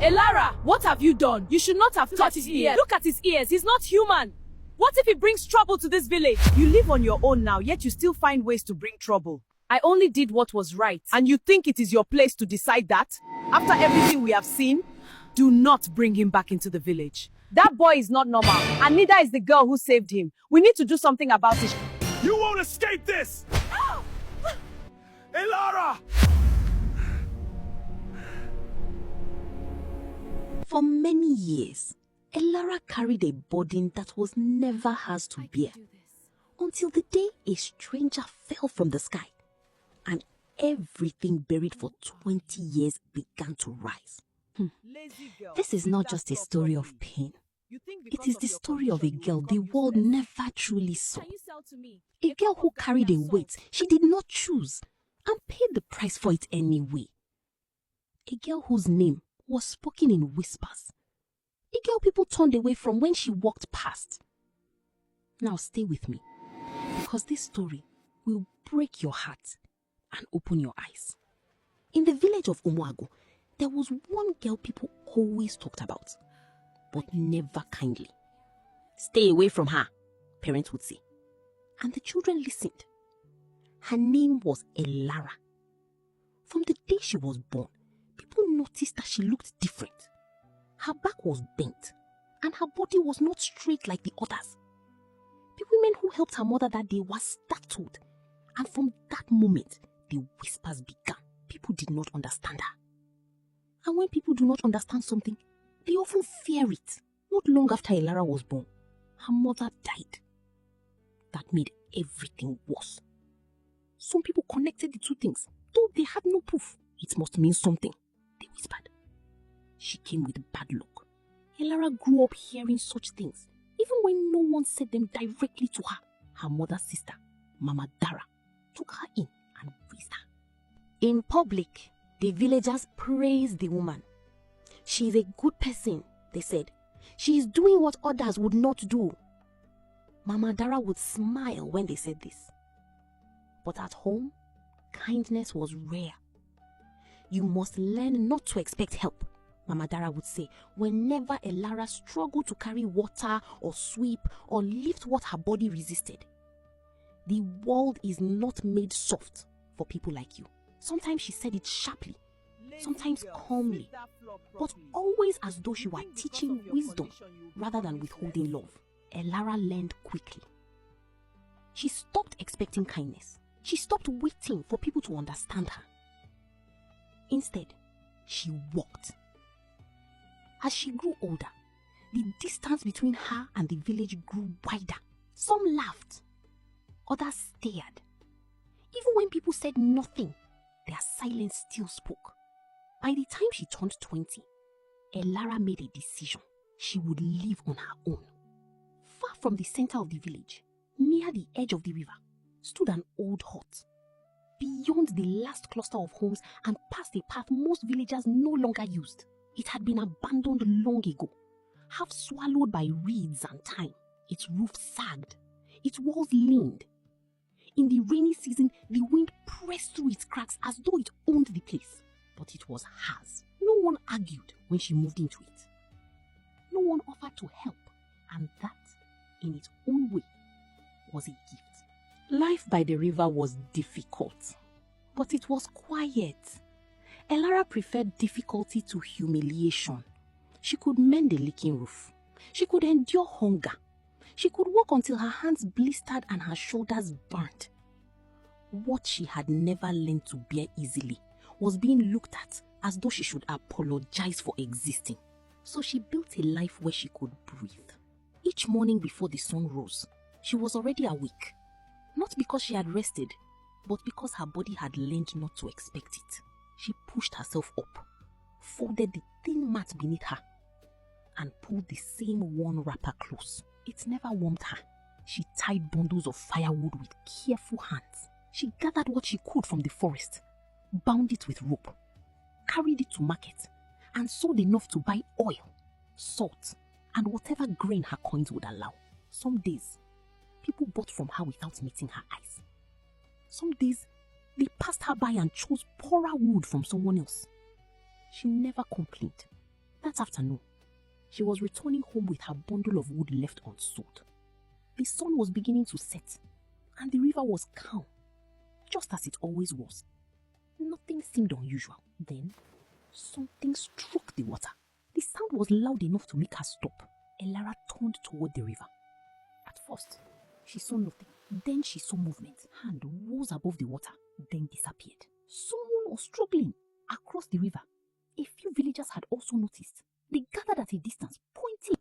Elara, what have you done? You should not have touched his ear. Look at his ears. He's not human. What if he brings trouble to this village? You live on your own now, yet you still find ways to bring trouble. I only did what was right. And you think it is your place to decide that? After everything we have seen, do not bring him back into the village. That boy is not normal, and neither is the girl who saved him. We need to do something about it. You won't escape this! Elara! For many years, Elara carried a burden that was never hers to bear, until the day a stranger fell from the sky, and everything buried for 20 years began to rise. This is not just a story of pain. It is the story of a girl the world never truly saw. A girl who carried a weight she did not choose and paid the price for it anyway. A girl whose name was spoken in whispers. A girl people turned away from when she walked past. Now stay with me, because this story will break your heart and open your eyes. In the village of Umuago, there was one girl people always talked about, but never kindly. Stay away from her, parents would say. And the children listened. Her name was Elara. From the day she was born, people noticed that she looked different. Her back was bent, and her body was not straight like the others. The women who helped her mother that day were startled, and from that moment, the whispers began. People did not understand her. And when people do not understand something, they often fear it. Not long after Elara was born, her mother died. That made everything worse. Some people connected the two things, though they had no proof. It must mean something, they whispered. She came with bad luck. Elara grew up hearing such things, even when no one said them directly to her. Her mother's sister, Mama Dara, took her in and raised her. In public, the villagers praised the woman. She is a good person, they said. She is doing what others would not do. Mama Dara would smile when they said this. But at home, kindness was rare. You must learn not to expect help, Mama Dara would say whenever Elara struggled to carry water or sweep or lift what her body resisted. The world is not made soft for people like you. Sometimes she said it sharply, sometimes calmly, but always as though she were teaching wisdom rather than withholding love. Elara learned quickly. She stopped expecting kindness. She stopped waiting for people to understand her. Instead, she walked. As she grew older, the distance between her and the village grew wider. Some laughed, others stared. Even when people said nothing, their silence still spoke. By the time she turned 20, Elara made a decision. She would live on her own. Far from the center of the village, near the edge of the river, stood an old hut. Beyond the last cluster of homes and past a path most villagers no longer used. It had been abandoned long ago, half swallowed by reeds and thyme. Its roof sagged, its walls leaned. In the rainy season, the wind pressed through its cracks as though it owned the place. But it was hers. No one argued when she moved into it. No one offered to help, and that, in its own way, was a gift. Life by the river was difficult, but it was quiet. Elara preferred difficulty to humiliation. She could mend a leaking roof. She could endure hunger. She could walk until her hands blistered and her shoulders burnt. What she had never learned to bear easily was being looked at as though she should apologize for existing. So she built a life where she could breathe. Each morning before the sun rose, she was already awake. Not because she had rested, but because her body had learned not to expect it. She pushed herself up, folded the thin mat beneath her, and pulled the same worn wrapper close. It never warmed her. She tied bundles of firewood with careful hands. She gathered what she could from the forest, bound it with rope, carried it to market, and sold enough to buy oil, salt, and whatever grain her coins would allow. Some days, people bought from her without meeting her eyes. Some days, they passed her by and chose poorer wood from someone else. She never complained. That afternoon, she was returning home with her bundle of wood left unsold. The sun was beginning to set, and the river was calm, just as it always was. Nothing seemed unusual. Then, something struck the water. The sound was loud enough to make her stop. Elara turned toward the river. At first, she saw nothing. Then she saw movement. Hand rose above the water, then disappeared. Someone was struggling across the river. A few villagers had also noticed. They gathered at a distance, pointing.